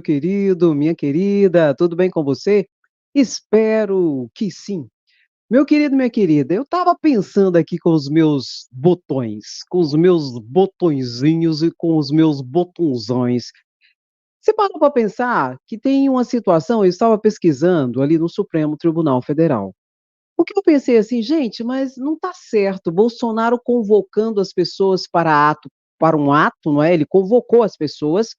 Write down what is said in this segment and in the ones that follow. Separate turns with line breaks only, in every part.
Querido, minha querida, tudo bem com você? Espero que sim. Meu querido, minha querida, eu estava pensando aqui com os meus botõezinhos e com os meus botõezões. Você parou para pensar que tem uma situação, eu estava pesquisando ali no Supremo Tribunal Federal. O que eu pensei assim, gente, mas não está certo, Bolsonaro convocando as pessoas para um ato, não é? Ele convocou as pessoas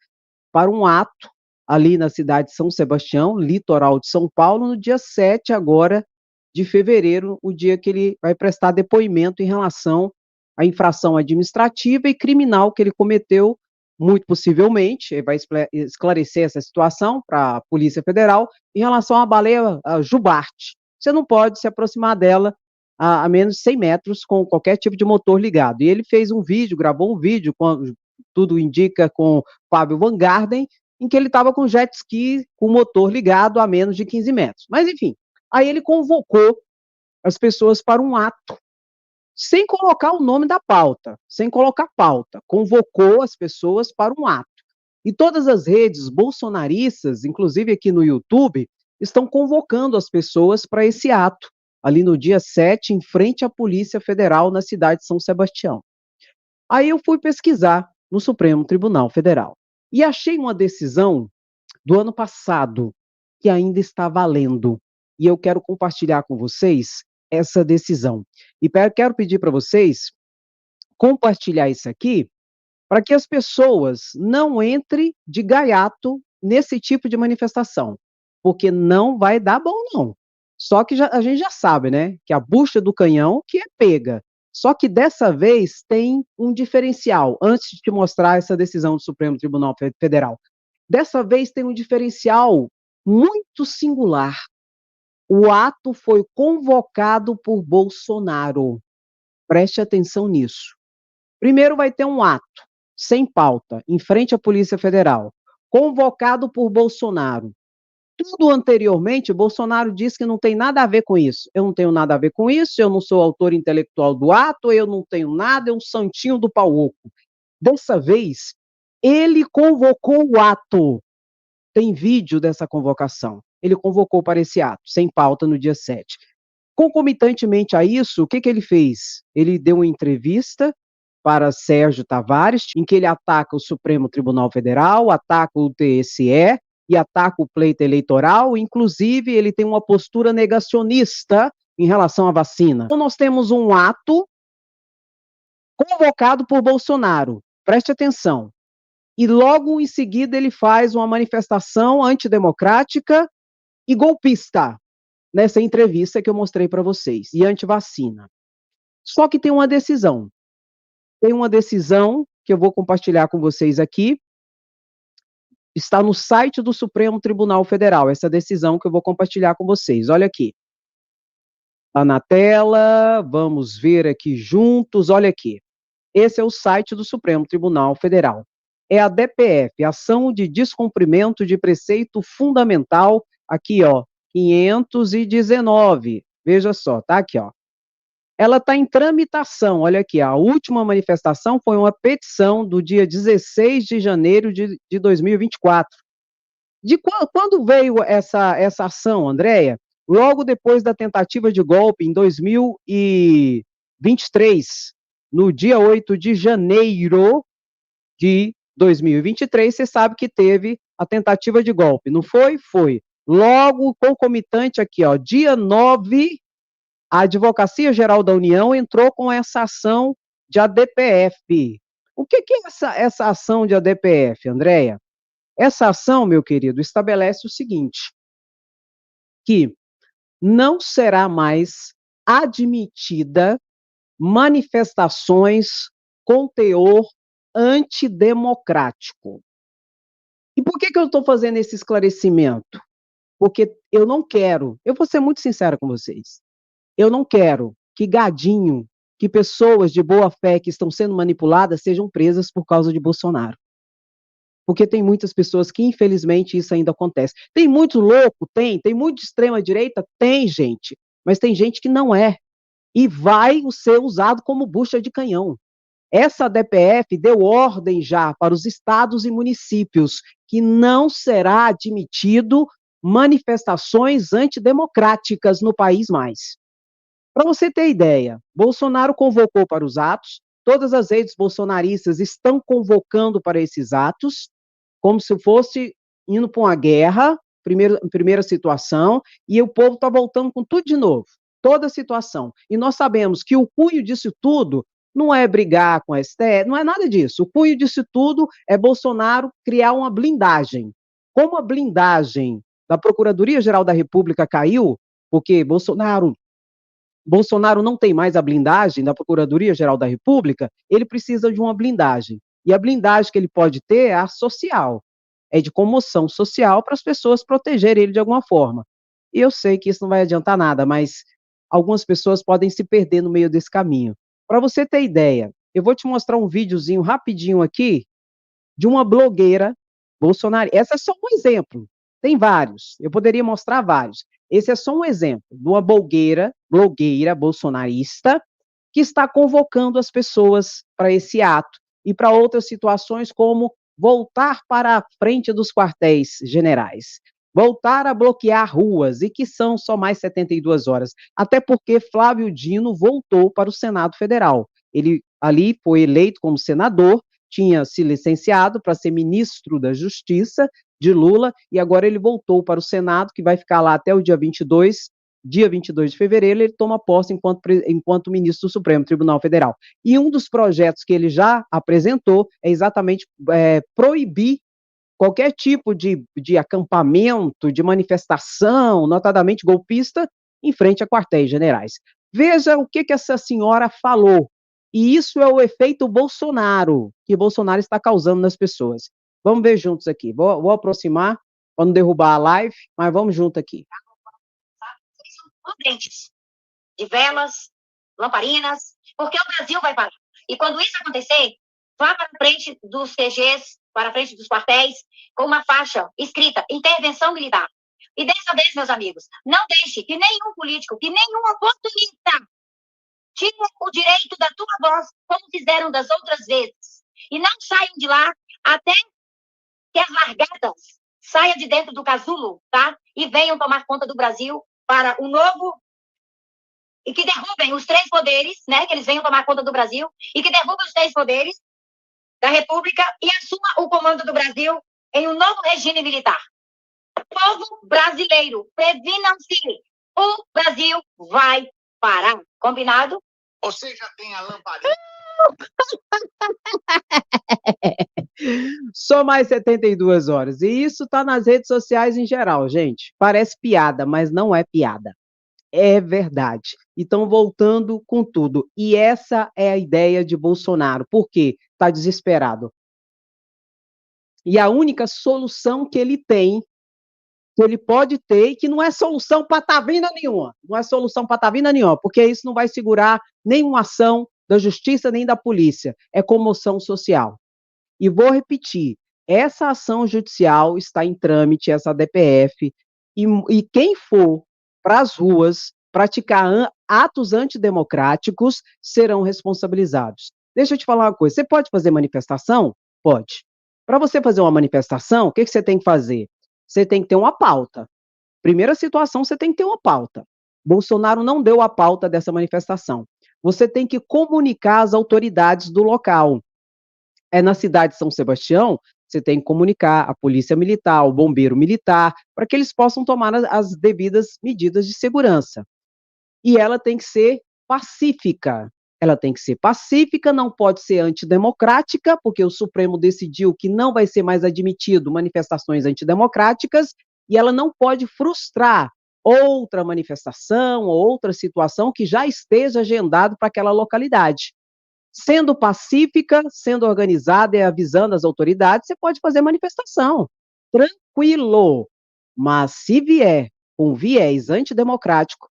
para um ato ali na cidade de São Sebastião, litoral de São Paulo, no dia 7 agora de fevereiro, o dia que ele vai prestar depoimento em relação à infração administrativa e criminal que ele cometeu, muito possivelmente, ele vai esclarecer essa situação para a Polícia Federal em relação à baleia jubarte. Você não pode se aproximar dela a menos de 100 metros com qualquer tipo de motor ligado. E ele fez um vídeo, gravou um vídeo, tudo indica, com Fábio Van Garden, em que ele estava com jet ski com o motor ligado a menos de 15 metros. Mas, enfim, aí ele convocou as pessoas para um ato, sem colocar o nome da pauta, sem colocar pauta, convocou as pessoas para um ato. E todas as redes bolsonaristas, inclusive aqui no YouTube, estão convocando as pessoas para esse ato, ali no dia 7, em frente à Polícia Federal, na cidade de São Sebastião. Aí eu fui pesquisar no Supremo Tribunal Federal e achei uma decisão do ano passado que ainda está valendo. E eu quero compartilhar com vocês essa decisão. E quero pedir para vocês compartilhar isso aqui para que as pessoas não entrem de gaiato nesse tipo de manifestação, porque não vai dar bom não. Só que a gente já sabe, né, que a bucha do canhão que é pega. Só que dessa vez tem um diferencial, antes de te mostrar essa decisão do Supremo Tribunal Federal. Dessa vez tem um diferencial muito singular. O ato foi convocado por Bolsonaro. Preste atenção nisso. Primeiro vai ter um ato, sem pauta, em frente à Polícia Federal, convocado por Bolsonaro. Tudo anteriormente, Bolsonaro disse que não tem nada a ver com isso. Eu não tenho nada a ver com isso, eu não sou autor intelectual do ato, eu não tenho nada, é um santinho do pau oco. Dessa vez, ele convocou o ato. Tem vídeo dessa convocação. Ele convocou para esse ato, sem pauta, no dia 7. Concomitantemente a isso, o que ele fez? Ele deu uma entrevista para Sérgio Tavares, em que ele ataca o Supremo Tribunal Federal, ataca o TSE e ataca o pleito eleitoral, inclusive ele tem uma postura negacionista em relação à vacina. Então nós temos um ato convocado por Bolsonaro, preste atenção, e logo em seguida ele faz uma manifestação antidemocrática e golpista, nessa entrevista que eu mostrei para vocês, e antivacina. Só que tem uma decisão. Tem uma decisão que eu vou compartilhar com vocês aqui. Está no site do Supremo Tribunal Federal, essa decisão que eu vou compartilhar com vocês. Olha aqui. Está na tela, vamos ver aqui juntos, olha aqui. Esse é o site do Supremo Tribunal Federal. É a DPF, Ação de Descumprimento de Preceito Fundamental, aqui, ó, 519. Veja só, tá aqui, ó. Ela está em tramitação, olha aqui, a última manifestação foi uma petição do dia 16 de janeiro de 2024. Quando veio essa ação, Andréia? Logo depois da tentativa de golpe, em 2023, no dia 8 de janeiro de 2023, você sabe que teve a tentativa de golpe, não foi? Foi. Logo, concomitante aqui, ó, dia 9, a Advocacia Geral da União entrou com essa ação de ADPF. O que é essa ação de ADPF, Andréia? Essa ação, meu querido, estabelece o seguinte, que não será mais admitida manifestações com teor antidemocrático. E por que eu estou fazendo esse esclarecimento? Porque eu não quero, eu vou ser muito sincera com vocês, eu não quero que gadinho, que pessoas de boa fé que estão sendo manipuladas sejam presas por causa de Bolsonaro. Porque tem muitas pessoas que, infelizmente, isso ainda acontece. Tem muito louco? Tem muito de extrema-direita? Tem, gente. Mas tem gente que não é. E vai ser usado como bucha de canhão. Essa DPF deu ordem já para os estados e municípios que não será admitido manifestações antidemocráticas no país mais. Para você ter ideia, Bolsonaro convocou para os atos, todas as redes bolsonaristas estão convocando para esses atos, como se fosse indo para uma guerra, primeira situação, e o povo está voltando com tudo de novo, toda a situação. E nós sabemos que o cunho disso tudo não é brigar com a STF, não é nada disso. O cunho disso tudo é Bolsonaro criar uma blindagem. Como a blindagem da Procuradoria-Geral da República caiu, porque Bolsonaro não tem mais a blindagem da Procuradoria-Geral da República, ele precisa de uma blindagem. E a blindagem que ele pode ter é a social, é de comoção social para as pessoas protegerem ele de alguma forma. E eu sei que isso não vai adiantar nada, mas algumas pessoas podem se perder no meio desse caminho. Para você ter ideia, eu vou te mostrar um videozinho rapidinho aqui de uma blogueira bolsonarista. Essa é só um exemplo, tem vários, eu poderia mostrar vários. Esse é só um exemplo de uma blogueira bolsonarista que está convocando as pessoas para esse ato e para outras situações como voltar para a frente dos quartéis generais, voltar a bloquear ruas, e que são só mais 72 horas, até porque Flávio Dino voltou para o Senado Federal. Ele ali foi eleito como senador, tinha se licenciado para ser ministro da Justiça de Lula, e agora ele voltou para o Senado, que vai ficar lá até o dia 22 de fevereiro, ele toma posse enquanto ministro do Supremo Tribunal Federal. E um dos projetos que ele já apresentou é exatamente proibir qualquer tipo de acampamento, de manifestação, notadamente golpista, em frente a quartéis generais. Veja o que essa senhora falou. E isso é o efeito Bolsonaro, que Bolsonaro está causando nas pessoas. Vamos ver juntos aqui. Vou aproximar, para não derrubar a live, mas vamos junto aqui.
De velas, lamparinas, porque o Brasil vai parar. E quando isso acontecer, vá para frente dos QGs, para frente dos quartéis, com uma faixa escrita intervenção militar. E dessa vez, meus amigos, não deixe que nenhum político, que nenhum oportunista tire o direito da tua voz, como fizeram das outras vezes. E não saiam de lá até que as largadas saiam de dentro do casulo, tá? E venham tomar conta do Brasil para o novo, e que derrubem os três poderes, né? Que eles venham tomar conta do Brasil, e que derrubem os três poderes da República e assuma o comando do Brasil em um novo regime militar. Povo brasileiro, previnam-se. O Brasil vai parar. Combinado?
Você já tem a lamparina?
Só mais 72 horas. E isso está nas redes sociais em geral, gente. Parece piada, mas não é piada. É verdade. E estão voltando com tudo. E essa é a ideia de Bolsonaro. Por quê? Está desesperado. E a única solução que ele tem, que ele pode ter, e que não é solução patavina nenhuma, não é solução patavina nenhuma, porque isso não vai segurar nenhuma ação da justiça nem da polícia, é comoção social. E vou repetir, essa ação judicial está em trâmite, essa DPF, e quem for para as ruas praticar atos antidemocráticos serão responsabilizados. Deixa eu te falar uma coisa, você pode fazer manifestação? Pode. Para você fazer uma manifestação, o que você tem que fazer? Você tem que ter uma pauta. Primeira situação, você tem que ter uma pauta. Bolsonaro não deu a pauta dessa manifestação. Você tem que comunicar às autoridades do local. É na cidade de São Sebastião, você tem que comunicar a polícia militar, o bombeiro militar, para que eles possam tomar as devidas medidas de segurança. E ela tem que ser pacífica. Ela tem que ser pacífica, não pode ser antidemocrática, porque o Supremo decidiu que não vai ser mais admitido manifestações antidemocráticas, e ela não pode frustrar outra manifestação ou outra situação que já esteja agendado para aquela localidade. Sendo pacífica, sendo organizada e avisando as autoridades, você pode fazer manifestação, tranquilo. Mas se vier com viés antidemocrático,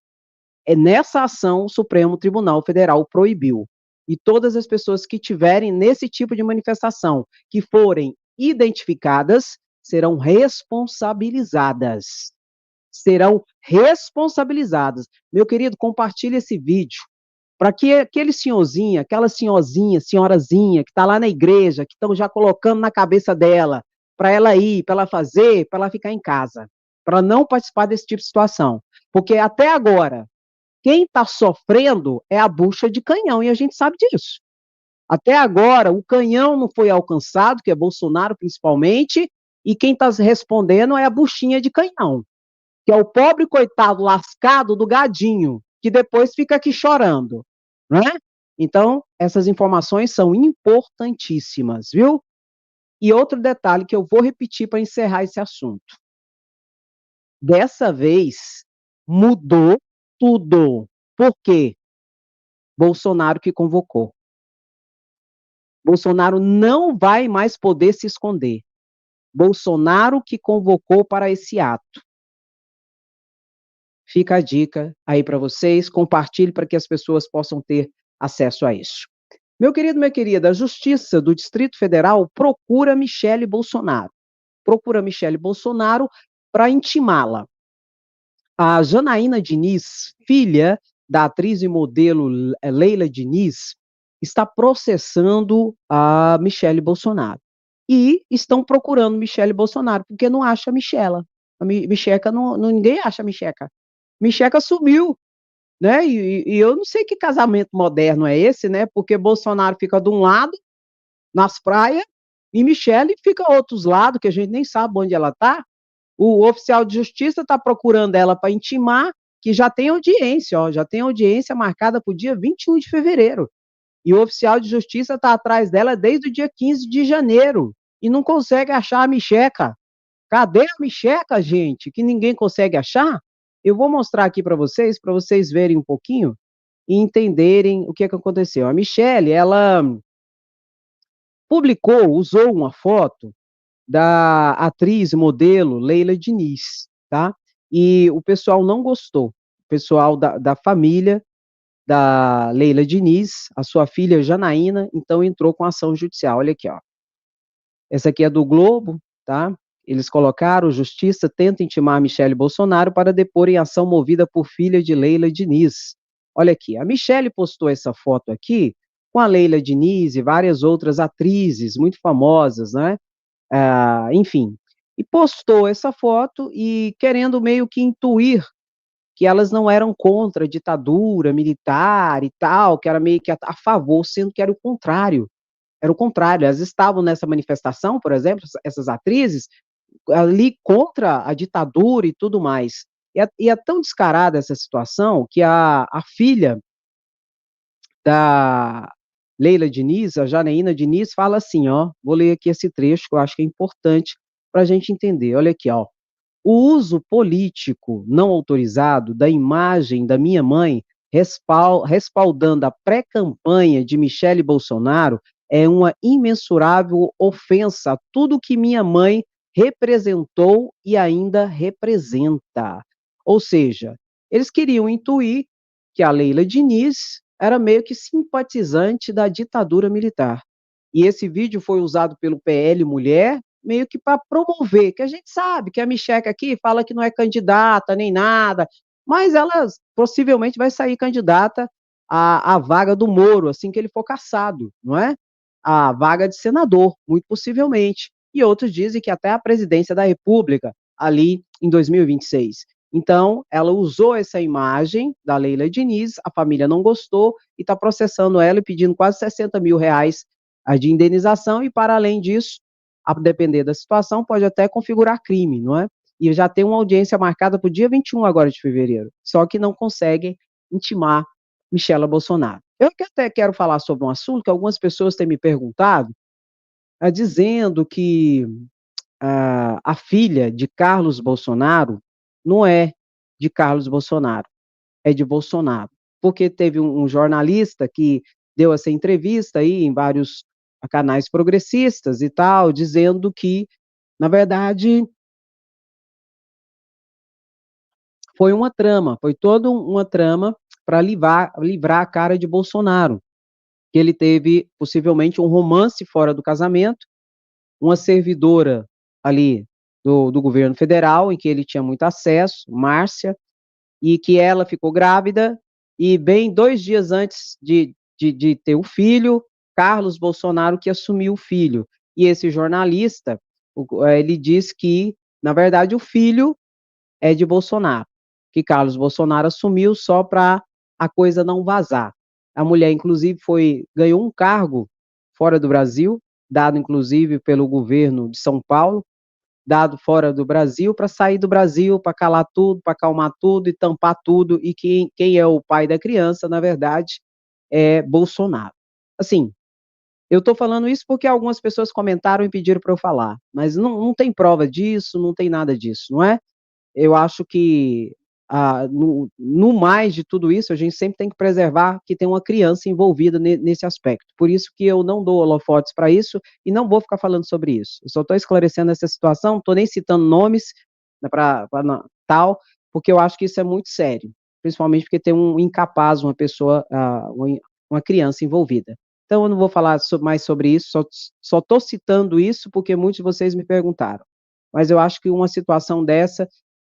nessa ação o Supremo Tribunal Federal proibiu. E todas as pessoas que tiverem nesse tipo de manifestação, que forem identificadas, serão responsabilizadas. Serão responsabilizadas. Meu querido, compartilhe esse vídeo para que aquele senhorzinho, aquela senhorzinha, senhorazinha, que está lá na igreja, que estão já colocando na cabeça dela, para ela ir, para ela fazer, para ela ficar em casa, para não participar desse tipo de situação. Porque até agora, quem está sofrendo é a bucha de canhão, e a gente sabe disso. Até agora, o canhão não foi alcançado, que é Bolsonaro principalmente, e quem está respondendo é a buchinha de canhão, que é o pobre coitado lascado do gadinho, que depois fica aqui chorando, né? Então, essas informações são importantíssimas, viu? E outro detalhe que eu vou repetir para encerrar esse assunto. Dessa vez, mudou tudo. Por quê? Bolsonaro que convocou. Bolsonaro não vai mais poder se esconder. Bolsonaro que convocou para esse ato. Fica a dica aí para vocês, compartilhe para que as pessoas possam ter acesso a isso. Meu querido, minha querida, a Justiça do Distrito Federal procura Michele Bolsonaro. Procura Michele Bolsonaro para intimá-la. A Janaína Diniz, filha da atriz e modelo Leila Diniz, está processando a Michele Bolsonaro. E estão procurando Michele Bolsonaro, porque não acha a Michela. A Micheca, ninguém acha a Micheca. Micheca sumiu, né? E eu não sei que casamento moderno é esse, né? Porque Bolsonaro fica de um lado, nas praias, e Michele fica outros lados, que a gente nem sabe onde ela está. O oficial de justiça está procurando ela para intimar, que já tem audiência, ó, já tem audiência marcada para o dia 21 de fevereiro. E o oficial de justiça está atrás dela desde o dia 15 de janeiro e não consegue achar a Micheca. Cadê a Micheca, gente? Que ninguém consegue achar? Eu vou mostrar aqui para vocês verem um pouquinho e entenderem o que aconteceu. A Michele, ela usou uma foto da atriz, modelo Leila Diniz, tá? E o pessoal não gostou. O pessoal da família da Leila Diniz, a sua filha Janaína, então entrou com ação judicial. Olha aqui, ó. Essa aqui é do Globo, tá? Eles colocaram: Justiça tenta intimar Michele Bolsonaro para depor em ação movida por filha de Leila Diniz. Olha aqui, a Michele postou essa foto aqui com a Leila Diniz e várias outras atrizes muito famosas, né? Enfim, e postou essa foto e querendo meio que intuir que elas não eram contra a ditadura militar e tal, que era meio que a favor, sendo que era o contrário. Era o contrário, elas estavam nessa manifestação, por exemplo, essas atrizes, ali contra a ditadura e tudo mais. E é tão descarada essa situação que a filha da Leila Diniz, a Janaína Diniz, fala assim, ó, vou ler aqui esse trecho que eu acho que é importante para a gente entender. Olha aqui, ó. O uso político não autorizado da imagem da minha mãe respaldando a pré-campanha de Michele Bolsonaro é uma imensurável ofensa a tudo que minha mãe representou e ainda representa. Ou seja, eles queriam intuir que a Leila Diniz era meio que simpatizante da ditadura militar. E esse vídeo foi usado pelo PL Mulher, meio que para promover, que a gente sabe que a Micheca aqui fala que não é candidata nem nada, mas ela possivelmente vai sair candidata à vaga do Moro, assim que ele for cassado, não é? A vaga de senador, muito possivelmente. E outros dizem que até a presidência da República, ali em 2026. Então, ela usou essa imagem da Leila Diniz, a família não gostou e está processando ela e pedindo quase 60 mil reais de indenização, e para além disso, a depender da situação, pode até configurar crime, não é? E já tem uma audiência marcada para o dia 21 agora de fevereiro, só que não conseguem intimar Michela Bolsonaro. Eu até quero falar sobre um assunto que algumas pessoas têm me perguntado, dizendo que a filha de Carlos Bolsonaro não é de Carlos Bolsonaro, é de Bolsonaro. Porque teve um jornalista que deu essa entrevista aí em vários canais progressistas e tal, dizendo que, na verdade, foi uma trama, foi toda uma trama para livrar a cara de Bolsonaro, que ele teve possivelmente um romance fora do casamento, uma servidora ali do governo federal, em que ele tinha muito acesso, Márcia, e que ela ficou grávida, e bem 2 dias antes de ter o filho, Carlos Bolsonaro que assumiu o filho. E esse jornalista, Ele diz que, na verdade, o filho é de Bolsonaro, que Carlos Bolsonaro assumiu só para a coisa não vazar. A mulher, inclusive, ganhou um cargo fora do Brasil, dado inclusive pelo governo de São Paulo, dado fora do Brasil, para sair do Brasil, para calar tudo, para acalmar tudo e tampar tudo, e quem é o pai da criança, na verdade, é Bolsonaro. Assim, eu estou falando isso porque algumas pessoas comentaram e pediram para eu falar, mas não tem prova disso, não tem nada disso, não é? Eu acho que no mais de tudo isso, a gente sempre tem que preservar que tem uma criança envolvida nesse aspecto. Por isso que eu não dou holofotes para isso e não vou ficar falando sobre isso. Eu só estou esclarecendo essa situação, não estou nem citando nomes para tal, porque eu acho que isso é muito sério, principalmente porque tem um incapaz, uma pessoa, uma criança envolvida. Então, eu não vou falar mais sobre isso, só estou citando isso porque muitos de vocês me perguntaram. Mas eu acho que uma situação dessa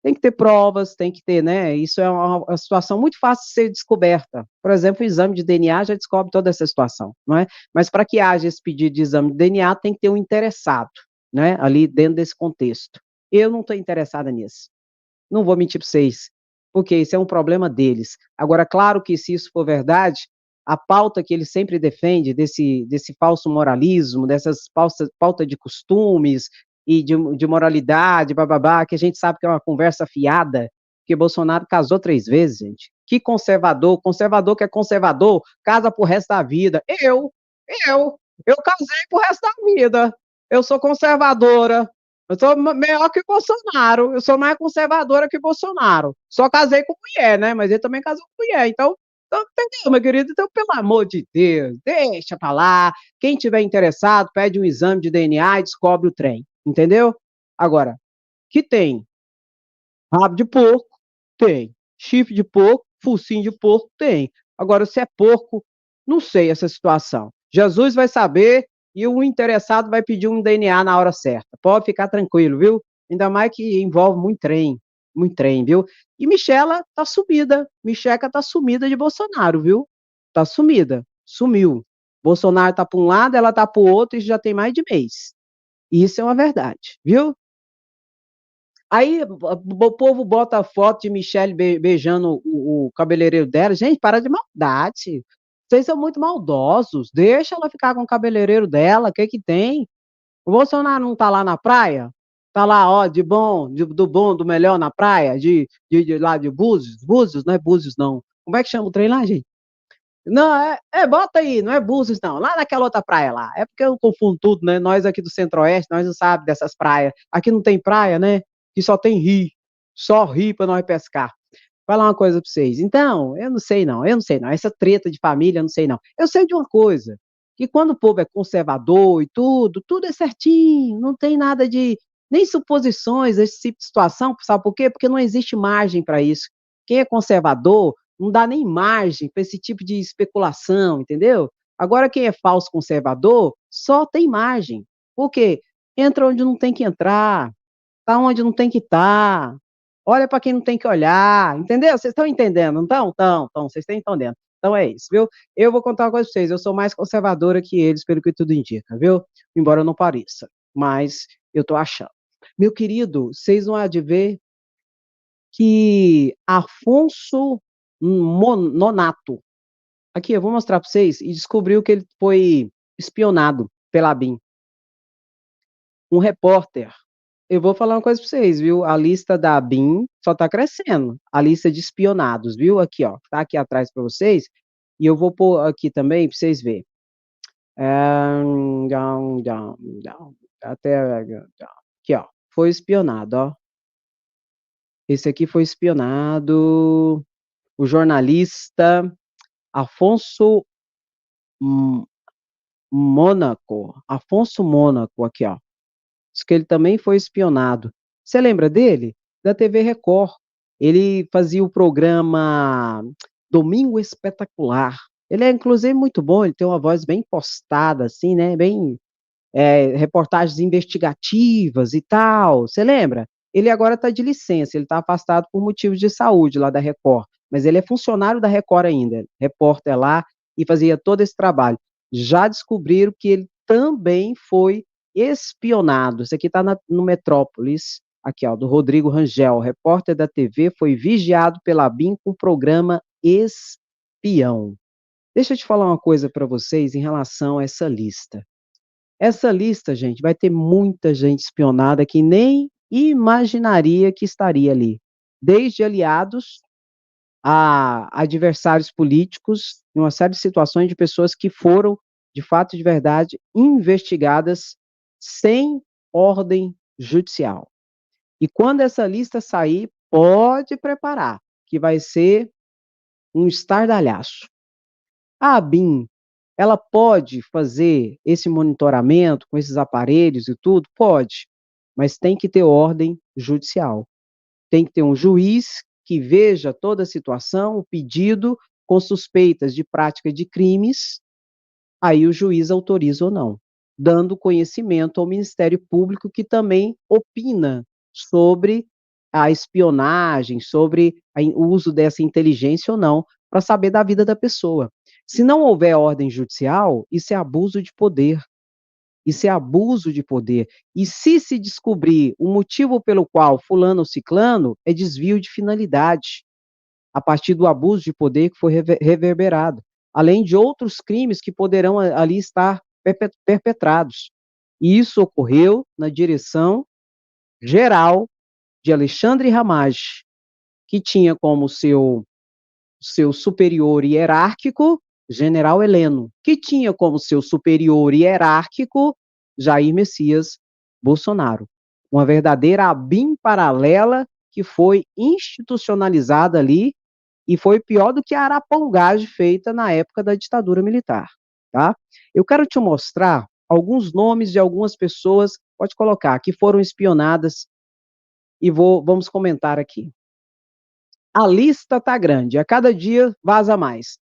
tem que ter provas, tem que ter, né? Isso é uma situação muito fácil de ser descoberta. Por exemplo, o exame de DNA já descobre toda essa situação, não é? Mas para que haja esse pedido de exame de DNA, tem que ter um interessado, né? Ali dentro desse contexto. Eu não estou interessada nisso. Não vou mentir para vocês, porque isso é um problema deles. Agora, claro que se isso for verdade, a pauta que ele sempre defende, desse falso moralismo, dessas pauta de costumes e de moralidade, bababá, que a gente sabe que é uma conversa fiada, porque Bolsonaro casou 3 vezes, gente. Que conservador que é conservador, casa pro resto da vida. Eu casei pro resto da vida. Eu sou conservadora, eu sou melhor que Bolsonaro, eu sou mais conservadora que Bolsonaro. Só casei com mulher, né? Mas ele também casou com mulher. Então entendeu, meu querido? Então, pelo amor de Deus, deixa pra lá. Quem tiver interessado, pede um exame de DNA e descobre o trem. Entendeu? Agora, que tem rabo de porco, tem. Chifre de porco, focinho de porco, tem. Agora, se é porco, não sei essa situação. Jesus vai saber e o interessado vai pedir um DNA na hora certa. Pode ficar tranquilo, viu? Ainda mais que envolve muito trem, viu? E Michela tá sumida. Micheca tá sumida de Bolsonaro, viu? Tá sumida. Sumiu. Bolsonaro tá para um lado, ela tá para o outro e já tem mais de mês. Isso é uma verdade, viu? Aí o povo bota a foto de Michelle beijando o cabeleireiro dela. Gente, para de maldade. Vocês são muito maldosos. Deixa ela ficar com o cabeleireiro dela. O que que tem? O Bolsonaro não tá lá na praia? Tá lá, ó, do bom, do melhor na praia? Lá de Búzios? Búzios, não é Búzios, não. Como é que chama o trem lá, gente? Não, bota aí, não é Búzios, não. Lá naquela outra praia lá. É porque eu confundo tudo, né? Nós aqui do Centro-Oeste, nós não sabemos dessas praias. Aqui não tem praia, né? Que só tem rio. Só rio para nós pescar. Falar uma coisa para vocês. Então, eu não sei não, eu não sei não. Essa treta de família, eu não sei não. Eu sei de uma coisa, que quando o povo é conservador e tudo é certinho, não tem nada de, nem suposições, esse tipo de situação, sabe por quê? Porque não existe margem para isso. Quem é conservador não dá nem margem para esse tipo de especulação, entendeu? Agora, quem é falso conservador, só tem margem. Por quê? Entra onde não tem que entrar, tá onde não tem que estar, olha para quem não tem que olhar, entendeu? Vocês estão entendendo, não estão? Estão, vocês estão entendendo. Então é isso, viu? Eu vou contar uma coisa para vocês, eu sou mais conservadora que eles, pelo que tudo indica, viu? Embora eu não pareça, mas eu tô achando. Meu querido, vocês vão há de ver que Afonso Nonato, aqui, eu vou mostrar para vocês, e descobriu que ele foi espionado pela BIM. Um repórter. Eu vou falar uma coisa para vocês, viu? A lista da BIM só está crescendo. A lista de espionados, viu? Aqui, ó. Tá aqui atrás para vocês. E eu vou pôr aqui também para vocês verem. Até aqui, ó. Foi espionado, ó. Esse aqui foi espionado. O jornalista Afonso Mônaco. Afonso Mônaco, aqui, ó. Diz que ele também foi espionado. Você lembra dele? Da TV Record. Ele fazia o programa Domingo Espetacular. Ele é, inclusive, muito bom, ele tem uma voz bem postada, assim, né? Bem, reportagens investigativas e tal. Você lembra? Ele agora está de licença, ele está afastado por motivos de saúde lá da Record. Mas ele é funcionário da Record ainda, repórter lá, e fazia todo esse trabalho. Já descobriram que ele também foi espionado. Isso aqui está no Metrópolis, aqui, ó, do Rodrigo Rangel, repórter da TV, foi vigiado pela ABIN com programa espião. Deixa eu te falar uma coisa para vocês em relação a essa lista. Essa lista, gente, vai ter muita gente espionada que nem imaginaria que estaria ali. Desde aliados a adversários políticos, em uma série de situações de pessoas que foram, de fato, de verdade, investigadas sem ordem judicial. E quando essa lista sair, pode preparar, que vai ser um estardalhaço. A ABIN, ela pode fazer esse monitoramento com esses aparelhos e tudo? Pode, mas tem que ter ordem judicial. Tem que ter um juiz que veja toda a situação, o pedido, com suspeitas de prática de crimes, aí o juiz autoriza ou não, dando conhecimento ao Ministério Público, que também opina sobre a espionagem, sobre o uso dessa inteligência ou não, para saber da vida da pessoa. Se não houver ordem judicial, isso é abuso de poder. Isso é abuso de poder. E se descobrir o motivo pelo qual fulano ou ciclano, é desvio de finalidade, a partir do abuso de poder que foi reverberado, além de outros crimes que poderão ali estar perpetrados. E isso ocorreu na direção geral de Alexandre Ramage, que tinha como seu superior hierárquico General Heleno, que tinha como seu superior hierárquico Jair Messias Bolsonaro. Uma verdadeira ABIN paralela que foi institucionalizada ali e foi pior do que a arapongagem feita na época da ditadura militar, tá? Eu quero te mostrar alguns nomes de algumas pessoas, pode colocar, que foram espionadas e vamos comentar aqui. A lista tá grande, a cada dia vaza mais.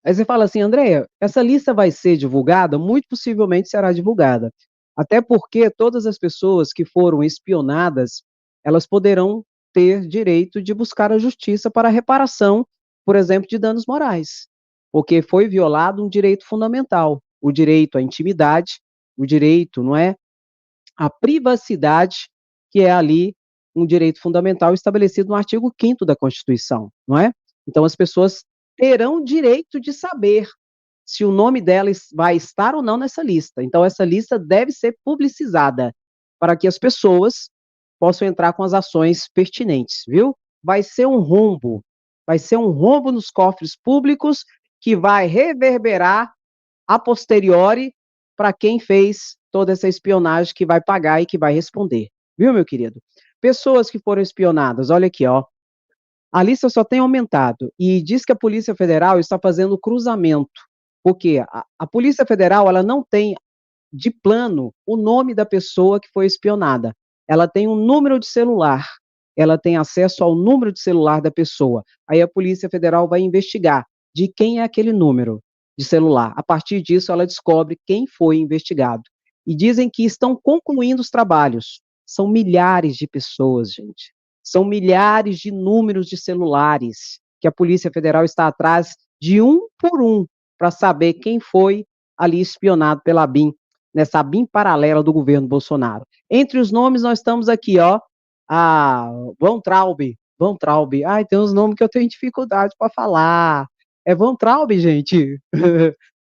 Aí você fala assim, Andréia, essa lista vai ser divulgada? Muito possivelmente será divulgada. Até porque todas as pessoas que foram espionadas, elas poderão ter direito de buscar a justiça para reparação, por exemplo, de danos morais. Porque foi violado um direito fundamental, o direito à intimidade, o direito, não é, à privacidade, que é ali um direito fundamental estabelecido no artigo 5º da Constituição, não é? Então as pessoas terão direito de saber se o nome dela vai estar ou não nessa lista. Então, essa lista deve ser publicizada para que as pessoas possam entrar com as ações pertinentes, viu? Vai ser um rombo nos cofres públicos que vai reverberar a posteriori para quem fez toda essa espionagem, que vai pagar e que vai responder, viu, meu querido? Pessoas que foram espionadas, olha aqui, ó. A lista só tem aumentado e diz que a Polícia Federal está fazendo cruzamento, porque a Polícia Federal, ela não tem de plano o nome da pessoa que foi espionada. Ela tem um número de celular, ela tem acesso ao número de celular da pessoa. Aí a Polícia Federal vai investigar de quem é aquele número de celular. A partir disso, ela descobre quem foi investigado. E dizem que estão concluindo os trabalhos. São milhares de pessoas, gente. São milhares de números de celulares que a Polícia Federal está atrás de um por um para saber quem foi ali espionado pela ABIN, nessa ABIN paralela do governo Bolsonaro. Entre os nomes, nós estamos aqui, ó, a Van Traub. Ai, tem uns nomes que eu tenho dificuldade para falar. É Van Traub, gente.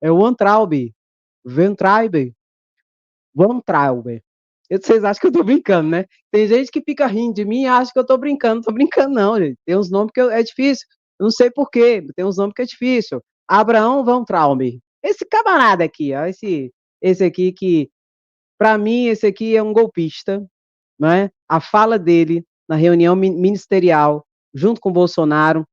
É Van Traub. Van Traub. Van Traub. Vocês acham que eu tô brincando, né? Tem gente que fica rindo de mim e acha que eu tô brincando. Não tô brincando, não, gente. Tem uns nomes que é difícil. Eu não sei porquê. Tem uns nomes que é difícil. Abraão Van Traub. Esse camarada aqui, ó. Esse aqui que, para mim, esse aqui é um golpista, né? A fala dele na reunião ministerial, junto com o Bolsonaro,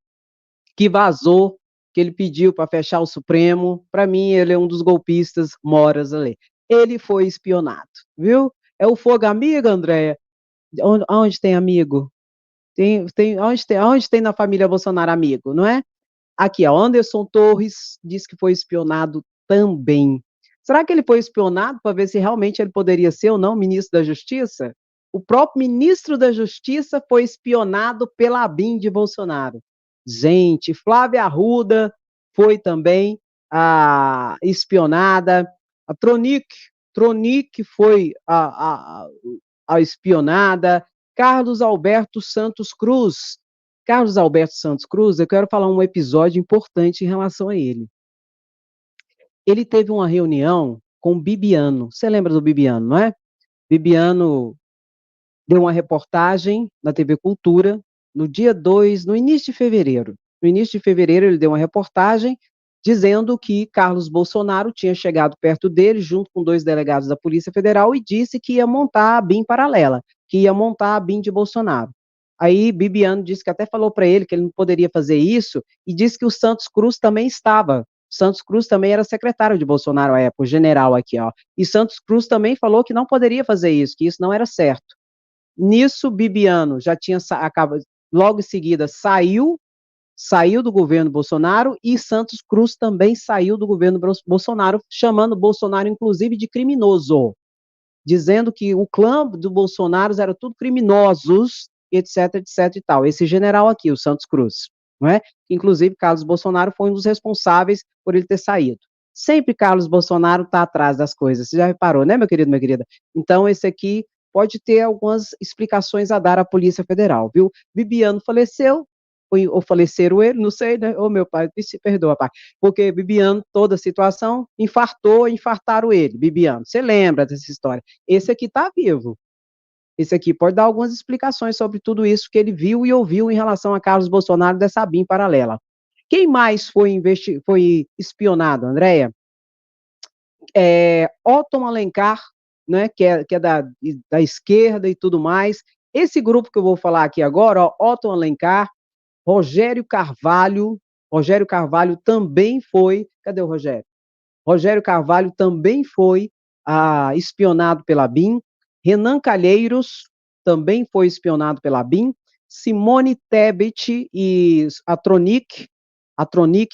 que vazou, que ele pediu para fechar o Supremo, para mim ele é um dos golpistas moras ali. Ele foi espionado, viu? É o fogo amigo, Andréia? Onde tem amigo? Onde tem na família Bolsonaro amigo, não é? Aqui, ó, Anderson Torres diz que foi espionado também. Será que ele foi espionado para ver se realmente ele poderia ser ou não ministro da Justiça? O próprio ministro da Justiça foi espionado pela ABIN de Bolsonaro. Gente, Flávia Arruda foi também espionada. A Tronic, Tronic foi a espionada, Carlos Alberto Santos Cruz. Carlos Alberto Santos Cruz, eu quero falar um episódio importante em relação a ele. Ele teve uma reunião com o Bibiano. Você lembra do Bibiano, não é? Bibiano deu uma reportagem na TV Cultura no dia 2, no início de fevereiro. No início de fevereiro, ele deu uma reportagem dizendo que Carlos Bolsonaro tinha chegado perto dele, junto com 2 delegados da Polícia Federal, e disse que ia montar a BIM paralela, que ia montar a BIM de Bolsonaro. Aí Bibiano disse que até falou para ele que ele não poderia fazer isso, e disse que o Santos Cruz também estava. Santos Cruz também era secretário de Bolsonaro à época, o general aqui, ó. E Santos Cruz também falou que não poderia fazer isso, que isso não era certo. Nisso, Bibiano já tinha logo em seguida saiu do governo Bolsonaro, e Santos Cruz também saiu do governo Bolsonaro, chamando Bolsonaro, inclusive, de criminoso, dizendo que o clã do Bolsonaro era tudo criminosos, etc, etc e tal. Esse general aqui, o Santos Cruz, não é? Inclusive, Carlos Bolsonaro foi um dos responsáveis por ele ter saído. Sempre Carlos Bolsonaro está atrás das coisas, você já reparou, né, meu querido, minha querida? Então, esse aqui pode ter algumas explicações a dar à Polícia Federal, viu? Bibiano faleceu, ou faleceram ele, não sei, né? Ô, meu pai, se perdoa, pai. Porque Bibiano, toda a situação, infartaram ele, Bibiano. Você lembra dessa história? Esse aqui está vivo. Esse aqui pode dar algumas explicações sobre tudo isso que ele viu e ouviu em relação a Carlos Bolsonaro dessa BIM paralela. Quem mais foi espionado, Andréia? Otton Alencar, né, que é da esquerda e tudo mais. Esse grupo que eu vou falar aqui agora, ó, Otton Alencar, Rogério Carvalho também foi. Cadê o Rogério? Rogério Carvalho também foi espionado pela BIM. Renan Calheiros também foi espionado pela BIM. Simone Tebet e a Tronic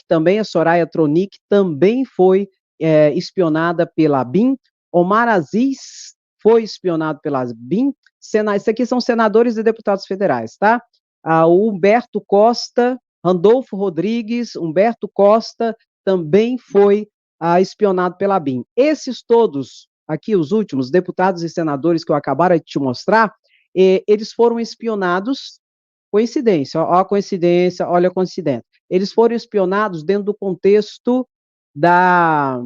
também, a Soraya Tronic, também foi espionada pela BIM. Omar Aziz foi espionado pela BIM. Isso aqui são senadores e deputados federais, tá? O Humberto Costa, Randolfo Rodrigues, Humberto Costa também foi espionado pela BIM. Esses todos, aqui os últimos, deputados e senadores que eu acabaram de te mostrar, eles foram espionados, coincidência, ó a coincidência, olha a coincidência. Eles foram espionados dentro do contexto da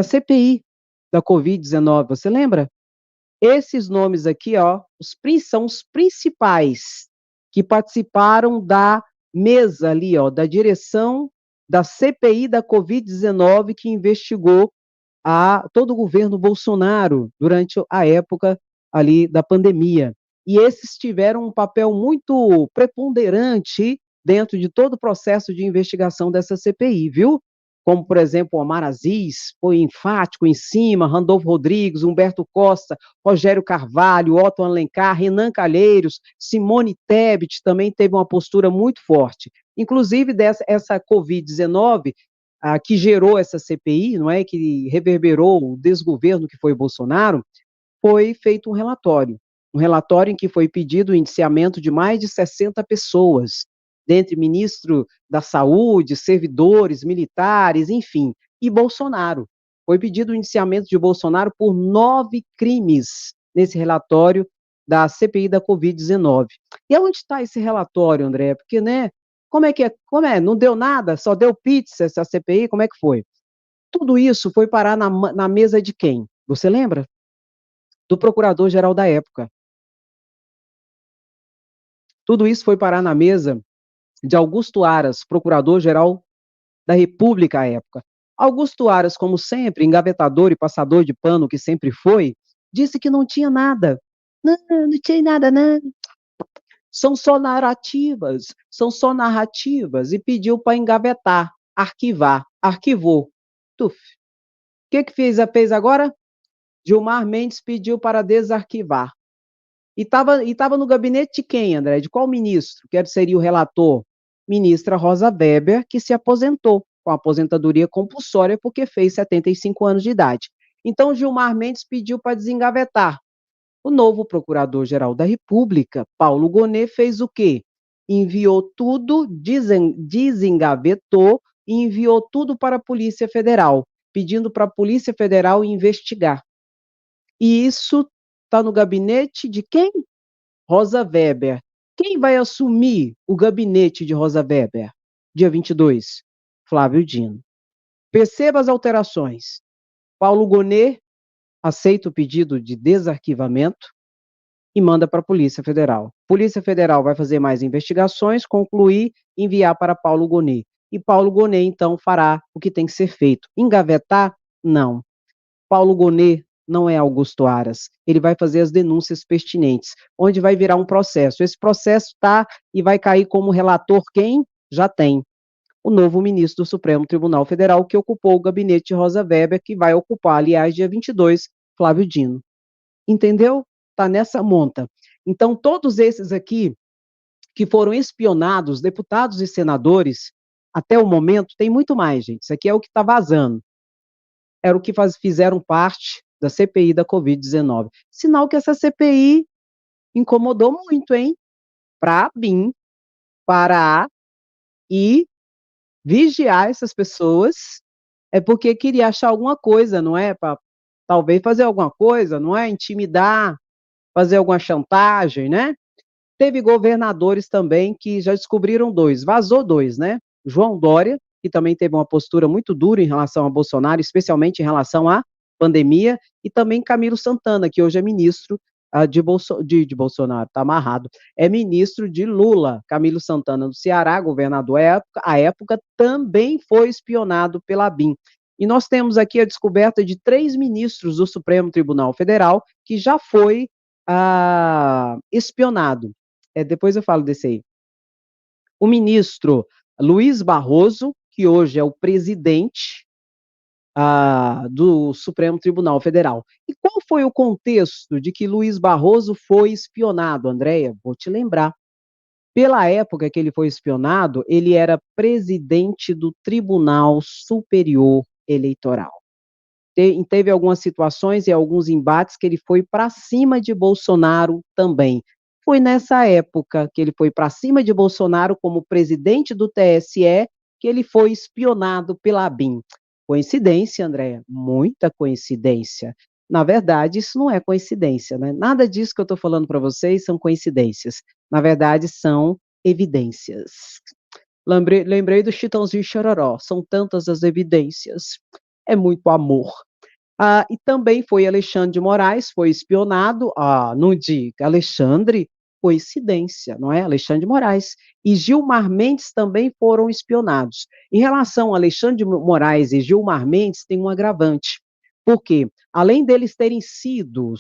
CPI, da Covid-19, você lembra? Esses nomes aqui, ó, são os principais que participaram da mesa ali, ó, da direção da CPI da Covid-19, que investigou todo o governo Bolsonaro durante a época ali da pandemia. E esses tiveram um papel muito preponderante dentro de todo o processo de investigação dessa CPI, viu? Como, por exemplo, Omar Aziz, foi enfático em cima, Randolfo Rodrigues, Humberto Costa, Rogério Carvalho, Otton Alencar, Renan Calheiros, Simone Tebet também teve uma postura muito forte. Inclusive, essa Covid-19, que gerou essa CPI, não é, que reverberou o desgoverno que foi Bolsonaro, foi feito um relatório em que foi pedido o indiciamento de mais de 60 pessoas, dentre ministro da Saúde, servidores, militares, enfim, e Bolsonaro. Foi pedido o indiciamento de Bolsonaro por 9 crimes nesse relatório da CPI da Covid-19. E onde está esse relatório, André? Porque, né, como é? Não deu nada? Só deu pizza essa CPI? Como é que foi? Tudo isso foi parar na mesa de quem? Você lembra? Do procurador-geral da época. Tudo isso foi parar na mesa de Augusto Aras, procurador-geral da República à época. Augusto Aras, como sempre, engavetador e passador de pano que sempre foi, disse que não tinha nada. Não tinha nada, não. São só narrativas, e pediu para engavetar, arquivar, arquivou. Tuf. O que fez agora? Gilmar Mendes pediu para desarquivar. E estava no gabinete de quem, André? De qual ministro? Que seria o relator? Ministra Rosa Weber, que se aposentou com aposentadoria compulsória porque fez 75 anos de idade. Então, Gilmar Mendes pediu para desengavetar. O novo Procurador-Geral da República, Paulo Gonet, fez o quê? Enviou tudo, desengavetou e enviou tudo para a Polícia Federal. pedindo para a Polícia Federal investigar. E isso está no gabinete de quem? Rosa Weber. Quem vai assumir o gabinete de Rosa Weber? Dia 22, Flávio Dino. Perceba as alterações. Paulo Gonet aceita o pedido de desarquivamento e manda para a Polícia Federal. Polícia Federal vai fazer mais investigações, concluir, enviar para Paulo Gonet. E Paulo Gonet, então, fará o que tem que ser feito. Engavetar? Não. Paulo Gonet não é Augusto Aras. Ele vai fazer as denúncias pertinentes, onde vai virar um processo. Esse processo está e vai cair como relator quem? Já tem. O novo ministro do Supremo Tribunal Federal, que ocupou o gabinete de Rosa Weber, que vai ocupar, aliás, dia 22, Flávio Dino. Entendeu? Está nessa monta. Então, todos esses aqui que foram espionados, deputados e senadores, até o momento, tem muito mais, gente. Isso aqui é o que está vazando. Era o que fizeram parte da CPI da Covid-19. Sinal que essa CPI incomodou muito, hein? Para BIM parar e vigiar essas pessoas, é porque queria achar alguma coisa, não é? Para talvez fazer alguma coisa, não é? Intimidar, fazer alguma chantagem, né? Teve governadores também que já descobriram vazou dois, né? João Dória, que também teve uma postura muito dura em relação a Bolsonaro, especialmente em relação à pandemia, e também Camilo Santana, que hoje é ministro de Bolsonaro, está amarrado, é ministro de Lula. Camilo Santana do Ceará, governador à época, também foi espionado pela BIM. E nós temos aqui a descoberta de 3 ministros do Supremo Tribunal Federal que já foi espionado. Depois eu falo desse aí. O ministro Luiz Barroso, que hoje é o presidente do Supremo Tribunal Federal. E qual foi o contexto de que Luiz Barroso foi espionado, Andréia? Vou te lembrar. Pela época que ele foi espionado, ele era presidente do Tribunal Superior Eleitoral. Teve algumas situações e alguns embates que ele foi para cima de Bolsonaro também. Foi nessa época que ele foi para cima de Bolsonaro como presidente do TSE que ele foi espionado pela BIM. Coincidência, Andréia? Muita coincidência. Na verdade, isso não é coincidência, né? Nada disso que eu estou falando para vocês são coincidências. Na verdade, são evidências. Lembrei do Chitãozinho e Chororó. São tantas as evidências. É muito amor. E também foi Alexandre de Moraes, foi espionado, não diga, Alexandre, coincidência, não é? Alexandre de Moraes. E Gilmar Mendes também foram espionados. Em relação a Alexandre de Moraes e Gilmar Mendes, tem um agravante. Por quê? Além deles terem sido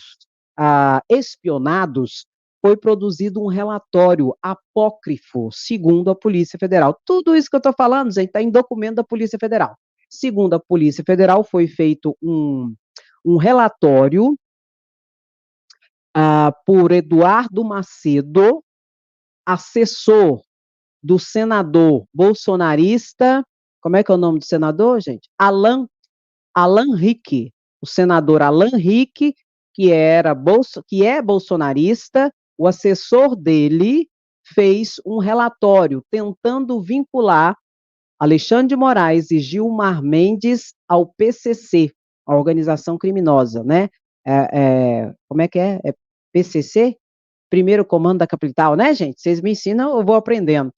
espionados, foi produzido um relatório apócrifo, segundo a Polícia Federal. Tudo isso que eu estou falando, gente, está em documento da Polícia Federal. Segundo a Polícia Federal, foi feito um relatório por Eduardo Macedo, assessor do senador bolsonarista, como é que é o nome do senador, gente? Alan Rick, o senador Alan Rick, que é bolsonarista, o assessor dele fez um relatório tentando vincular Alexandre de Moraes e Gilmar Mendes ao PCC, a organização criminosa, né? Como é que é? É PCC? Primeiro Comando da Capital, né, gente? Vocês me ensinam, eu vou aprendendo.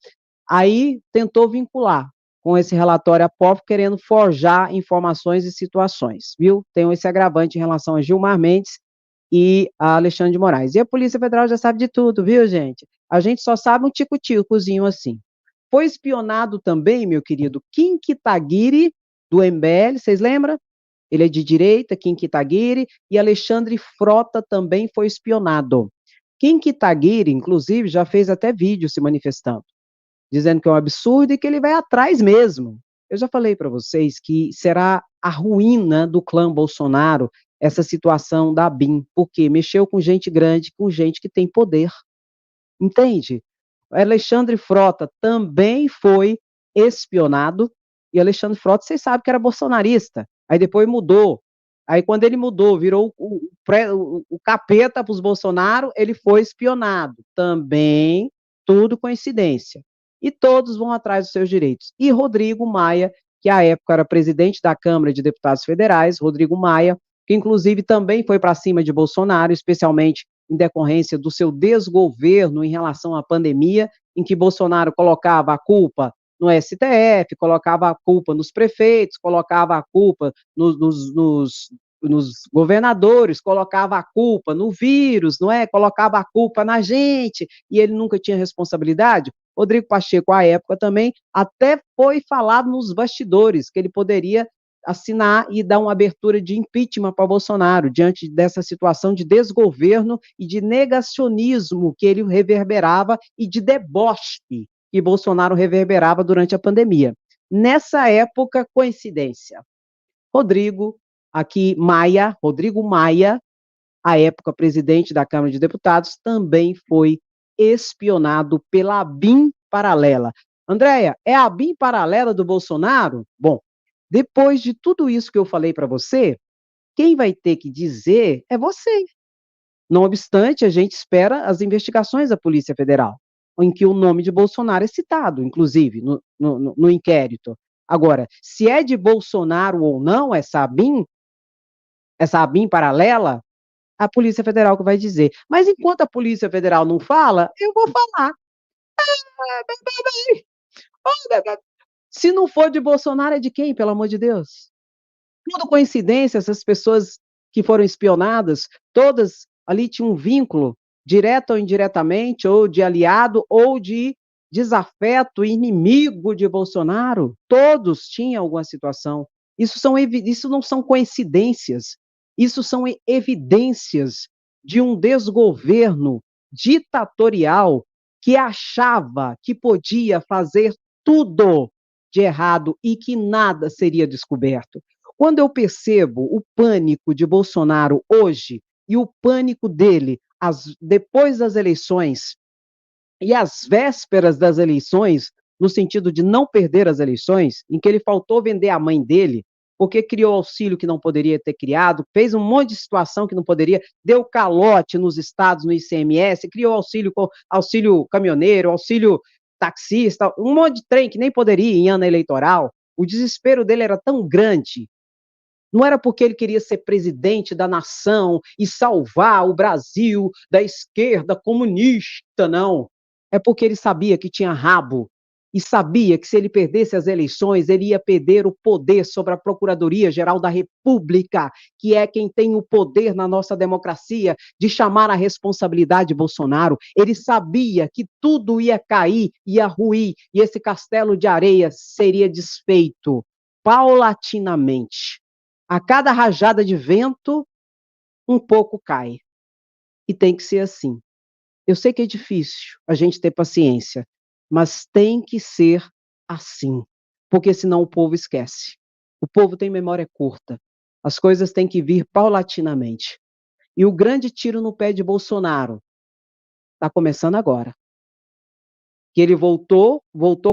Aí tentou vincular com esse relatório apócrifo, querendo forjar informações e situações, viu? Tem esse agravante em relação a Gilmar Mendes e a Alexandre de Moraes. E a Polícia Federal já sabe de tudo, viu, gente? A gente só sabe um tico-ticozinho assim. Foi espionado também, meu querido, Kim Kataguiri, do MBL, vocês lembram? Ele é de direita, Kim Kataguiri, e Alexandre Frota também foi espionado. Kim Kataguiri, inclusive, já fez até vídeo se manifestando, dizendo que é um absurdo e que ele vai atrás mesmo. Eu já falei para vocês que será a ruína do clã Bolsonaro essa situação da BIM, porque mexeu com gente grande, com gente que tem poder. Entende? Alexandre Frota também foi espionado, e Alexandre Frota, vocês sabem que era bolsonarista, aí depois mudou, aí quando ele mudou, virou o capeta para os Bolsonaro, ele foi espionado, também tudo coincidência, e todos vão atrás dos seus direitos. E Rodrigo Maia, que à época era presidente da Câmara de Deputados Federais, Rodrigo Maia, que inclusive também foi para cima de Bolsonaro, especialmente em decorrência do seu desgoverno em relação à pandemia, em que Bolsonaro colocava a culpa no STF, colocava a culpa nos prefeitos, colocava a culpa nos governadores, colocava a culpa no vírus, não é? Colocava a culpa na gente, e ele nunca tinha responsabilidade. Rodrigo Pacheco, à época também, até foi falado nos bastidores que ele poderia assinar e dar uma abertura de impeachment para Bolsonaro, diante dessa situação de desgoverno e de negacionismo que ele reverberava e de deboche que Bolsonaro reverberava durante a pandemia. Nessa época, coincidência, Rodrigo Maia, à época presidente da Câmara de Deputados, também foi espionado pela ABIN paralela. Andréia, é a ABIN paralela do Bolsonaro? Bom, depois de tudo isso que eu falei para você, quem vai ter que dizer é você. Não obstante, a gente espera as investigações da Polícia Federal, em que o nome de Bolsonaro é citado, inclusive, no inquérito. Agora, se é de Bolsonaro ou não essa ABIN paralela, a Polícia Federal que vai dizer. Mas enquanto a Polícia Federal não fala, eu vou falar. Se não for de Bolsonaro, é de quem, pelo amor de Deus? Tudo coincidência, essas pessoas que foram espionadas, todas ali tinham um vínculo, direto ou indiretamente, ou de aliado, ou de desafeto, inimigo de Bolsonaro. Todos tinham alguma situação. Isso não são coincidências, isso são evidências de um desgoverno ditatorial que achava que podia fazer tudo de errado e que nada seria descoberto. Quando eu percebo o pânico de Bolsonaro hoje e o pânico dele depois das eleições e às vésperas das eleições, no sentido de não perder as eleições, em que ele faltou vender a mãe dele, porque criou auxílio que não poderia ter criado, fez um monte de situação que não poderia, deu calote nos estados, no ICMS, criou auxílio caminhoneiro, auxílio taxista, um monte de trem que nem poderia em ano eleitoral. O desespero dele era tão grande. Não era porque ele queria ser presidente da nação e salvar o Brasil da esquerda comunista, não. É porque ele sabia que tinha rabo e sabia que se ele perdesse as eleições, ele ia perder o poder sobre a Procuradoria-Geral da República, que é quem tem o poder na nossa democracia de chamar a responsabilidade Bolsonaro. Ele sabia que tudo ia cair, ia ruir, e esse castelo de areia seria desfeito paulatinamente. A cada rajada de vento, um pouco cai. E tem que ser assim. Eu sei que é difícil a gente ter paciência, mas tem que ser assim, porque senão o povo esquece. O povo tem memória curta. As coisas têm que vir paulatinamente. E o grande tiro no pé de Bolsonaro está começando agora. Que ele voltou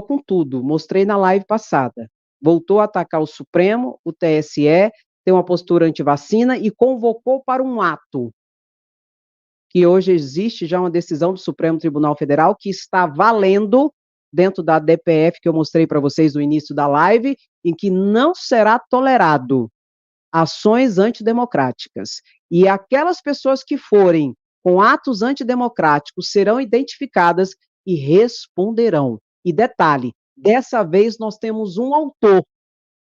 com tudo. Mostrei na live passada. Voltou a atacar o Supremo, o TSE, tem uma postura antivacina e convocou para um ato que hoje existe já uma decisão do Supremo Tribunal Federal que está valendo dentro da DPF que eu mostrei para vocês no início da live, em que não será tolerado ações antidemocráticas. E aquelas pessoas que forem com atos antidemocráticos serão identificadas e responderão. E detalhe, dessa vez nós temos um autor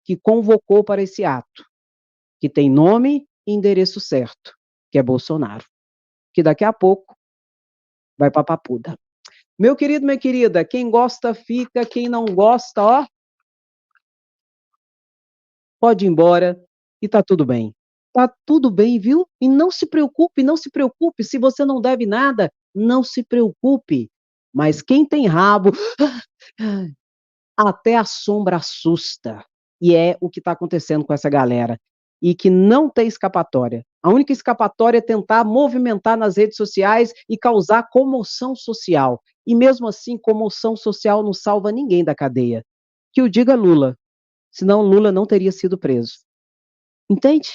que convocou para esse ato, que tem nome e endereço certo, que é Bolsonaro. Que daqui a pouco vai para a papuda. Meu querido, minha querida, quem gosta fica, quem não gosta, ó, pode ir embora e tá tudo bem. Tá tudo bem, viu? E não se preocupe, não se preocupe, se você não deve nada, não se preocupe. Mas quem tem rabo, até a sombra assusta. E é o que está acontecendo com essa galera. E que não tem escapatória. A única escapatória é tentar movimentar nas redes sociais e causar comoção social. E mesmo assim, comoção social não salva ninguém da cadeia. Que o diga Lula. Senão Lula não teria sido preso. Entende?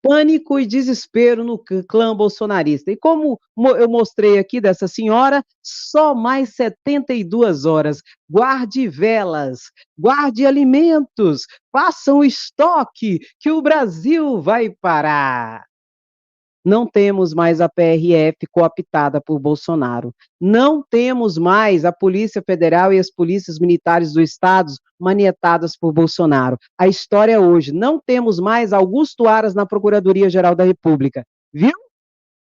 Pânico e desespero no clã bolsonarista. E como eu mostrei aqui dessa senhora, só mais 72 horas. Guarde velas, guarde alimentos, faça um estoque, que o Brasil vai parar. Não temos mais a PRF cooptada por Bolsonaro. Não temos mais a Polícia Federal e as polícias militares do Estado manietadas por Bolsonaro. A história é hoje. Não temos mais Augusto Aras na Procuradoria-Geral da República. Viu?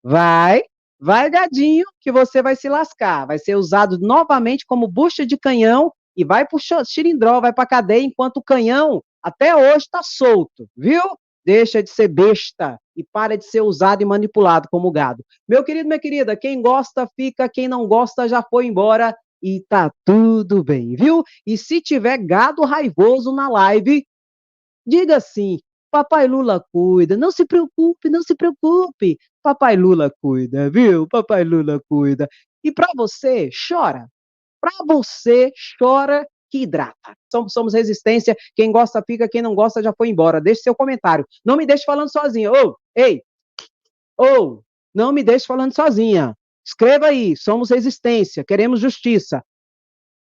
Vai, vai, gadinho, que você vai se lascar. Vai ser usado novamente como bucha de canhão e vai pro xilindró, vai pra cadeia, enquanto o canhão até hoje está solto, viu? Deixa de ser besta e para de ser usado e manipulado como gado. Meu querido, minha querida, quem gosta fica, quem não gosta já foi embora e tá tudo bem, viu? E se tiver gado raivoso na live, diga assim: Papai Lula cuida, não se preocupe, não se preocupe. Papai Lula cuida, viu? Papai Lula cuida. E para você, chora. Para você, chora que hidrata. Somos resistência. Quem gosta fica, quem não gosta já foi embora. Deixe seu comentário. Não me deixe falando sozinha. Ô, ei, ô, não me deixe falando sozinha. Escreva aí, somos resistência, queremos justiça.